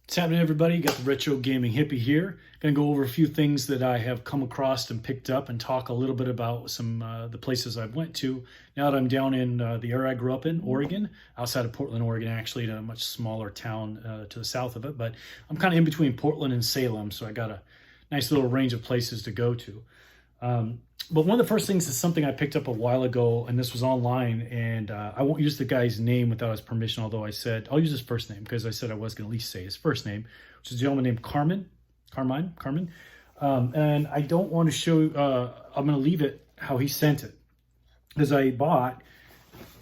What's happening, everybody? Got the Retro Gaming Hippie here. Gonna go over a few things that I have come across and picked up and talk a little bit about some the places I've went to. Now that I'm down in the area I grew up in, Oregon, outside of Portland, Oregon, actually in a much smaller town to the south of it. But I'm kind of in between Portland and Salem, so I got a nice little range of places to go to. But one of the first things is something I picked up a while ago, and this was online, and I won't use the guy's name without his permission, although I said, I'll use his first name, because I said I was going to at least say his first name, which is a gentleman named Carmen. And I don't want to show, I'm going to leave it how he sent it, because I bought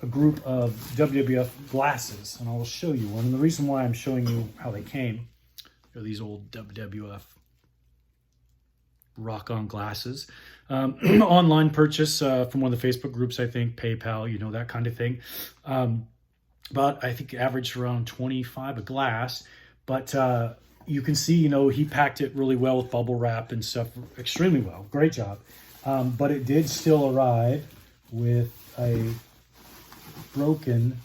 a group of WWF glasses, and I will show you one. And the reason why I'm showing you how they came are these old WWF Rock On Glasses. Online purchase from one of the Facebook groups, I think, PayPal, you know, that kind of thing. But I think averaged around 25 a glass. But you can see, you know, he packed it really well with bubble wrap and stuff, extremely well. Great job. But it did still arrive with a broken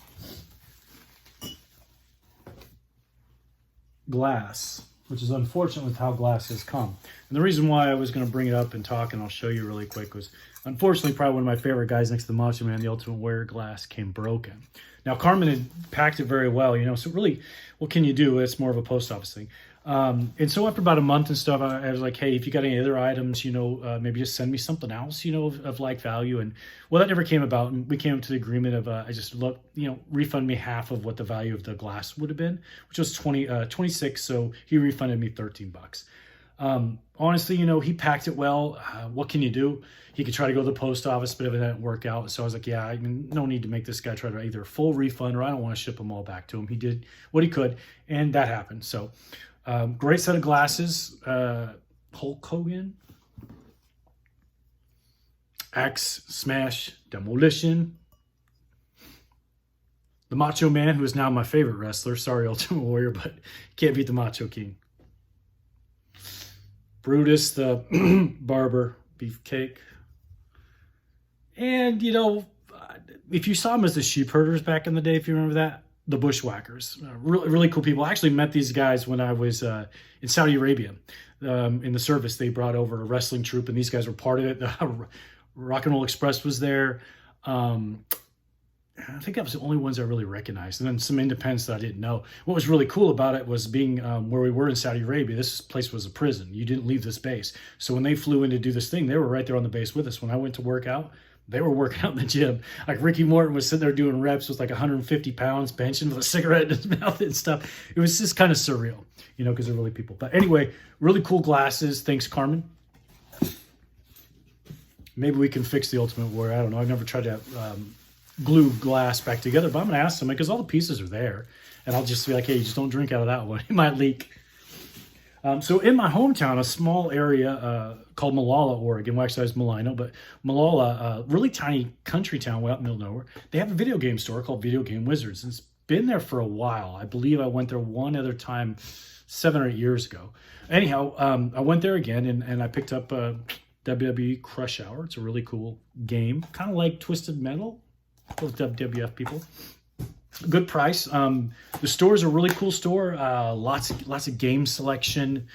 glass, which is unfortunate with how glasses come. And the reason why I was going to bring it up and talk, and I'll show you really quick, was unfortunately probably one of my favorite guys next to the Macho Man, the Ultimate Warrior glass, came broken. Now, Carmen had packed it very well, you know, so really, what can you do? It's more of a post office thing. And so after about a month and stuff, I was like, hey, if you got any other items, you know, maybe just send me something else, you know, of like value. And well, that never came about. And we came to the agreement of, I just look, you know, refund me half of what the value of the glass would have been, which was 26. So he refunded me 13 bucks. Honestly, you know, he packed it well. What can you do? He could try to go to the post office, but if it didn't work out. So I was like, yeah, I mean, no need to make this guy try to either full refund or I don't want to ship them all back to him. He did what he could, and that happened. So great set of glasses. Hulk Hogan, Axe, Smash, Demolition, the Macho Man, who is now my favorite wrestler. Sorry, Ultimate Warrior, but can't beat the Macho King. Brutus, the barber, beefcake. And, you know, if you saw them as the sheep herders back in the day, if you remember that, the bushwhackers, really, really cool people. I actually met these guys when I was in Saudi Arabia in the service. They brought over a wrestling troupe, and these guys were part of it. Rock and Roll Express was there. I think that was the only ones I really recognized. And then some independents that I didn't know. What was really cool about it was being where we were in Saudi Arabia. This place was a prison. You didn't leave this base. So when they flew in to do this thing, they were right there on the base with us. When I went to work out, they were working out in the gym. Like Ricky Morton was sitting there doing reps with like 150 pounds, benching with a cigarette in his mouth and stuff. It was just kind of surreal, you know, because they're really people. But anyway, really cool glasses. Thanks, Carmen. Maybe we can fix the Ultimate Warrior. I don't know. I've never tried to glue glass back together, but I'm going to ask somebody because all the pieces are there. And I'll just be like, hey, just don't drink out of that one. It might leak. So in my hometown, a small area called Molalla, Oregon. Well, actually, it's Malino, but Molalla, really tiny country town way out in the middle of nowhere. They have a video game store called Video Game Wizards. And it's been there for a while. I believe I went there one other time 7 or 8 years ago. Anyhow, I went there again, and I picked up WWE Crush Hour. It's a really cool game, kind of like Twisted Metal. Those WWF people. Good price. The store is a really cool store. Lots of game selection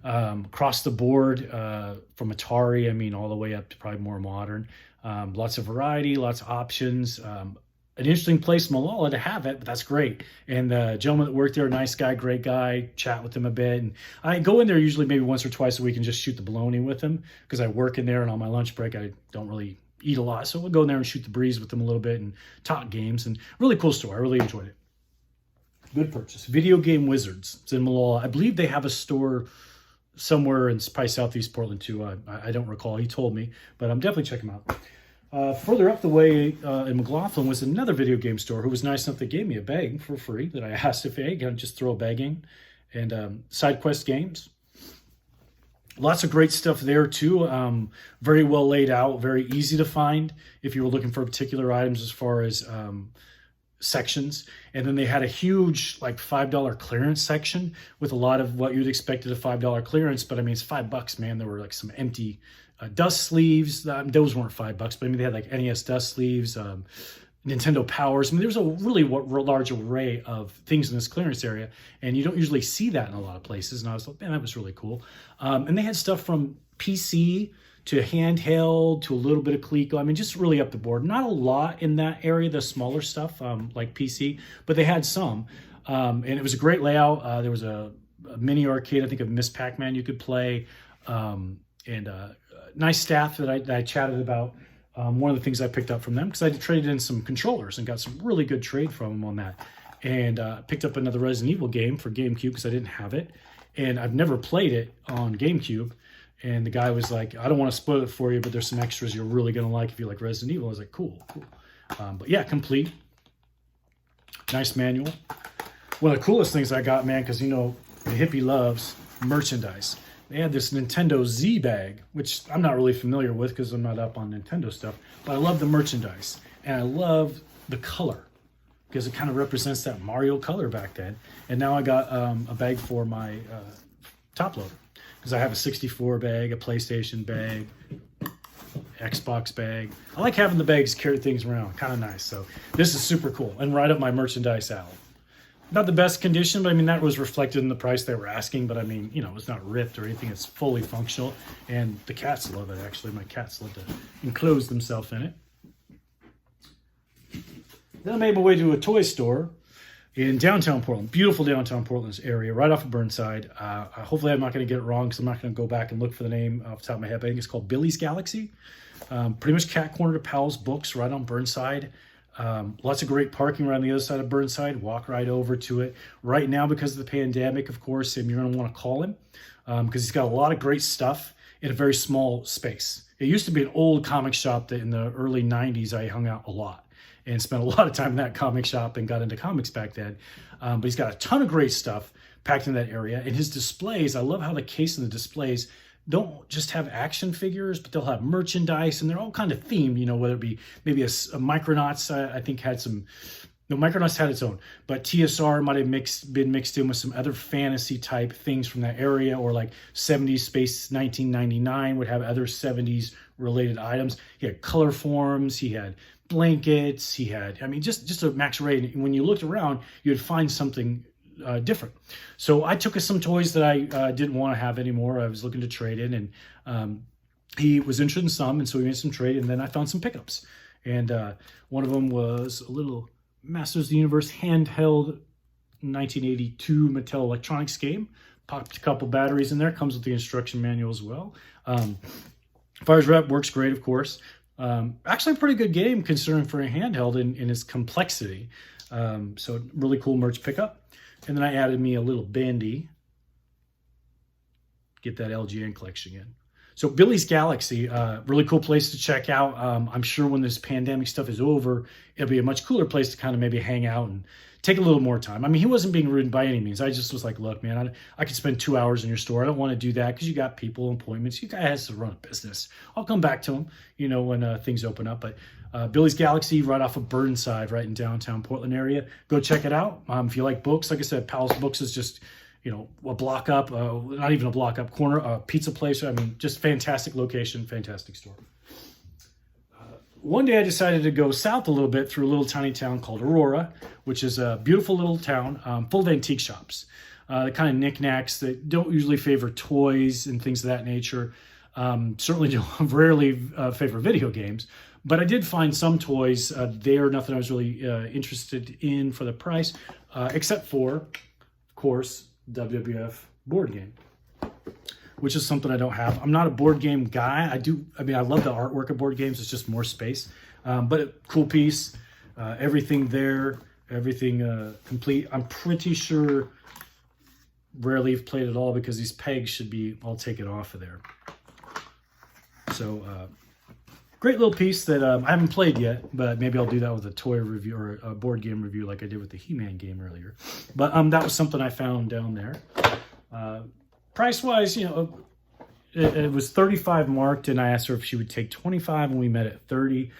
across the board, from Atari, I mean, all the way up to probably more modern. Lots of variety, lots of options. An interesting place, Malala, to have it, but that's great. And the gentleman that worked there, nice guy, great guy, chat with him a bit. And I go in there usually maybe once or twice a week and just shoot the baloney with him because I work in there, and on my lunch break I don't really eat a lot. So we'll go in there and shoot the breeze with them a little bit and talk games. And really cool store. I really enjoyed it. Good purchase. Video Game Wizards. It's in Malala. I believe they have a store somewhere in probably Southeast Portland too. I don't recall. He told me, but I'm definitely checking them out. Further up the way in McLaughlin was another video game store who was nice enough to give me a bag for free that I asked if they could just throw a bag in. And Side Quest Games. Lots of great stuff there too. Very well laid out, very easy to find if you were looking for particular items as far as sections. And then they had a huge like $5 clearance section with a lot of what you'd expect at a $5 clearance. But I mean, it's $5, man. There were like some empty dust sleeves. Those weren't $5, but I mean, they had like NES dust sleeves, Nintendo Powers. I mean, there's a really large array of things in this clearance area, and you don't usually see that in a lot of places. And I was like, man, that was really cool. And they had stuff from PC to handheld to a little bit of Coleco. I mean, just really up the board. Not a lot in that area, the smaller stuff like PC, but they had some. And it was a great layout. There was a mini arcade, I think, of Miss Pac-Man you could play. And nice staff that I chatted about. One of the things I picked up from them, because I traded in some controllers and got some really good trade from them on that. And picked up another Resident Evil game for GameCube because I didn't have it. And I've never played it on GameCube. And the guy was like, I don't want to spoil it for you, but there's some extras you're really going to like if you like Resident Evil. I was like, cool. But yeah, complete. Nice manual. One of the coolest things I got, man, because, you know, the hippie loves merchandise. They had this Nintendo Z bag, which I'm not really familiar with because I'm not up on Nintendo stuff. But I love the merchandise. And I love the color because it kind of represents that Mario color back then. And now I got a bag for my top loader. Because I have a 64 bag, a PlayStation bag, Xbox bag. I like having the bags carry things around. Kind of nice. So this is super cool. And right up my merchandise alley. Not the best condition, but I mean, that was reflected in the price they were asking. But I mean, you know, it's not ripped or anything. It's fully functional. And the cats love it, actually. My cats love to enclose themselves in it. Then I made my way to a toy store in downtown Portland. Beautiful downtown Portland area, right off of Burnside. Hopefully I'm not going to get it wrong because I'm not going to go back and look for the name off the top of my head. But I think it's called Billy's Galaxy. Pretty much cat corner to Powell's Books right on Burnside. Lots of great parking around the other side of Burnside. Walk right over to it. Right now, because of the pandemic, of course, you're going to want to call him because he's got a lot of great stuff in a very small space. It used to be an old comic shop that in the early 90s I hung out a lot and spent a lot of time in that comic shop and got into comics back then. But he's got a ton of great stuff packed in that area. And his displays, I love how the case and the displays don't just have action figures, but they'll have merchandise, and they're all kind of themed, you know, whether it be maybe a Micronauts, I think had some, no, Micronauts had its own, but TSR might have been mixed in with some other fantasy type things from that area, or like 70s Space 1999 would have other 70s related items. He had color forms, he had blankets, he had, I mean, just a max array. And when you looked around, you'd find something different. So I took some toys that I didn't want to have anymore. I was looking to trade in, and he was interested in some, and so we made some trade, and then I found some pickups. And one of them was a little Masters of the Universe handheld 1982 Mattel Electronics game. Popped a couple batteries in there. Comes with the instruction manual as well. Fires rep, works great, of course. Actually a pretty good game considering for a handheld in its complexity. So really cool merch pickup. And then I added me a little bandy. Get that LGN collection in. So Billy's Galaxy, really cool place to check out. I'm sure when this pandemic stuff is over, it'll be a much cooler place to kind of maybe hang out and take a little more time. I mean, he wasn't being rude by any means. I just was like, look, man, I could spend 2 hours in your store. I don't want to do that because you got people, appointments. You guys has to run a business. I'll come back to him, you know, when things open up. But Billy's Galaxy, right off of Burnside, right in downtown Portland area. Go check it out. If you like books, like I said, Powell's Books is just, you know, a block up, not even a block up corner, a pizza place. I mean, just fantastic location, fantastic store. One day I decided to go south a little bit through a little tiny town called Aurora, which is a beautiful little town full of antique shops. The kind of knickknacks that don't usually favor toys and things of that nature. Certainly don't rarely favor video games. But I did find some toys there, nothing I was really interested in for the price, except for, of course, WWF board game, which is something I don't have. I'm not a board game guy. I mean, I love the artwork of board games. It's just more space. But a cool piece, everything there, everything complete. I'm pretty sure rarely have played at all because these pegs should be all taken off of there. So great little piece that I haven't played yet, but maybe I'll do that with a toy review or a board game review like I did with the He-Man game earlier. But that was something I found down there. Price-wise, you know, it was 35 marked, and I asked her if she would take 25, and we met at 30.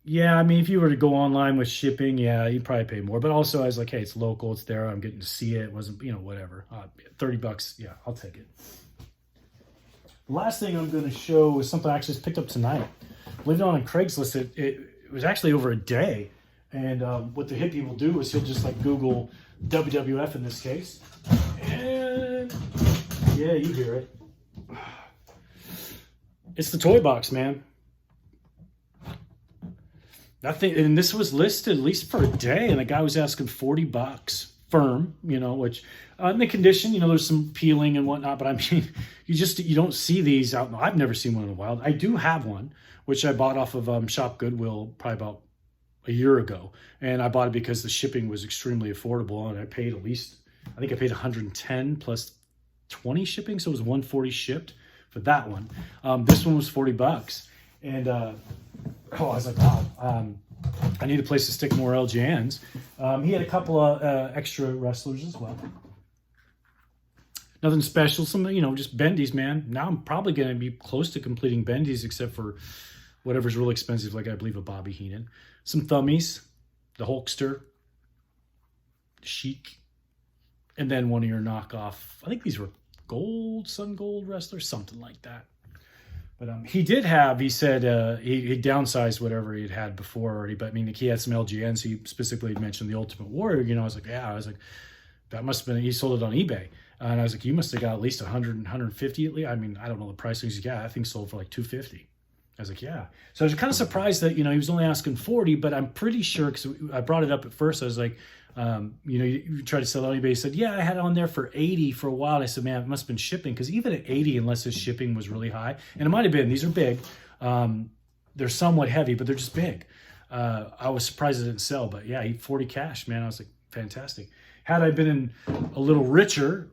Yeah, I mean, if you were to go online with shipping, yeah, you'd probably pay more. But also, I was like, hey, it's local, it's there, I'm getting to see it. It wasn't, you know, whatever. $30, yeah, I'll take it. The last thing I'm going to show is something I actually just picked up tonight. Believe it or not, on Craigslist, it was actually over a day. And what the hippie will do is he'll just like Google WWF in this case. And yeah, you hear it. It's the toy box, man. That thing, and this was listed at least for a day, and the guy was asking $40 firm, you know, which in the condition, you know, there's some peeling and whatnot, but I mean, you don't see these out. I've never seen one in the wild. I do have one, which I bought off of Shop Goodwill probably about a year ago, and I bought it because the shipping was extremely affordable, and I paid at least, I think I paid 110 plus 20 shipping, so it was 140 shipped for that one. This one was $40, and I was like, wow, I need a place to stick more LJNs. He had a couple of extra wrestlers as well. Nothing special, some, you know, just bendies, man. Now I'm probably going to be close to completing bendies, except for whatever's really expensive, like I believe a Bobby Heenan. Some thummies, the Hulkster, Sheik, and then one of your knockoff, I think these were gold, sun gold wrestlers, something like that. But he did have, he said he downsized whatever he had before already, but I mean, he had some LGNs. He specifically mentioned the Ultimate Warrior, you know. I was like, yeah, I was like, that must have been, he sold it on eBay. And I was like, you must have got at least 100, 150 at least. I mean, I don't know the price. Yeah, that thing sold for like 250. I was like, yeah. So I was kind of surprised that, you know, he was only asking 40, but I'm pretty sure, because I brought it up at first. I was like, you know, you try to sell it on eBay. He said, yeah, I had it on there for 80 for a while. And I said, man, it must have been shipping, because even at 80, unless his shipping was really high, and it might have been, these are big. They're somewhat heavy, but they're just big. I was surprised it didn't sell, but yeah, 40 cash, man. I was like, fantastic. Had I been in a little richer,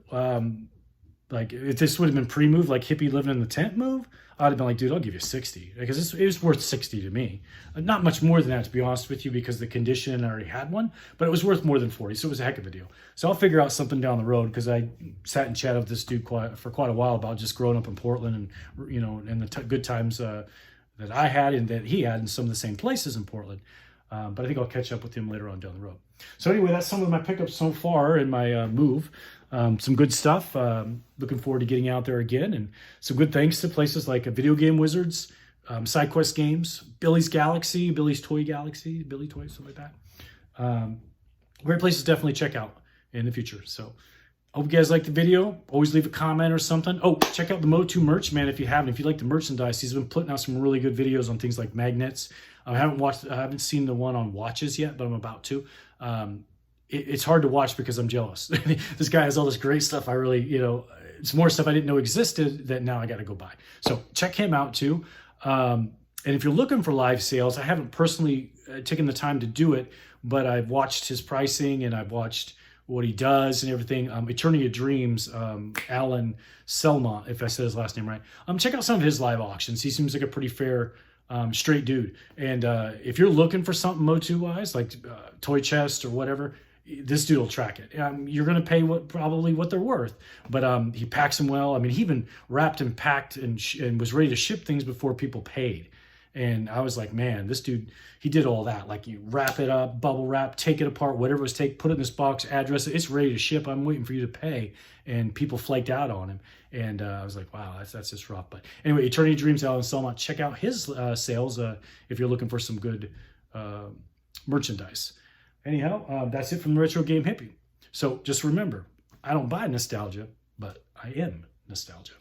like if this would have been pre-move, like hippie living in the tent move, I'd have been like, dude, I'll give you 60, because it was worth 60 to me. Not much more than that, to be honest with you, because the condition, I already had one, but it was worth more than 40, so it was a heck of a deal. So I'll figure out something down the road, because I sat and chatted with this dude for quite a while about just growing up in Portland, and you know, and the good times that I had and that he had in some of the same places in Portland. But I think I'll catch up with him later on down the road. So anyway, that's some of my pickups so far in my move. Some good stuff. Looking forward to getting out there again. And some good thanks to places like Video Game Wizards, SideQuest Games, Billy's Galaxy, Billy's Toy Galaxy, Billy Toys, something like that. Great places to definitely check out in the future. So I hope you guys liked the video. Always leave a comment or something. Oh, check out the Motu merch, man, if you haven't. If you like the merchandise, he's been putting out some really good videos on things like magnets. I haven't seen the one on watches yet, but I'm about to. It's hard to watch because I'm jealous. This guy has all this great stuff. I really, you know, it's more stuff I didn't know existed that now I got to go buy. So check him out too. And if you're looking for live sales, I haven't personally taken the time to do it, but I've watched his pricing and I've watched what he does and everything. Eternity of Dreams, Alan Selma, if I said his last name right. Check out some of his live auctions. He seems like a pretty fair, straight dude. And if you're looking for something Motu-wise, like toy chest or whatever, this dude will track it. You're going to pay probably what they're worth, but he packs them well. I mean, he even wrapped and packed and was ready to ship things before people paid. And I was like, man, this dude, he did all that. Like, you wrap it up, bubble wrap, take it apart, whatever it was, put it in this box, address it, it's ready to ship. I'm waiting for you to pay. And people flaked out on him. And I was like, wow, that's just rough. But anyway, Eternity Dreams, Alan Selma, check out his sales if you're looking for some good merchandise. Anyhow, that's it from the Retro Game Hippie. So just remember, I don't buy nostalgia, but I am nostalgia.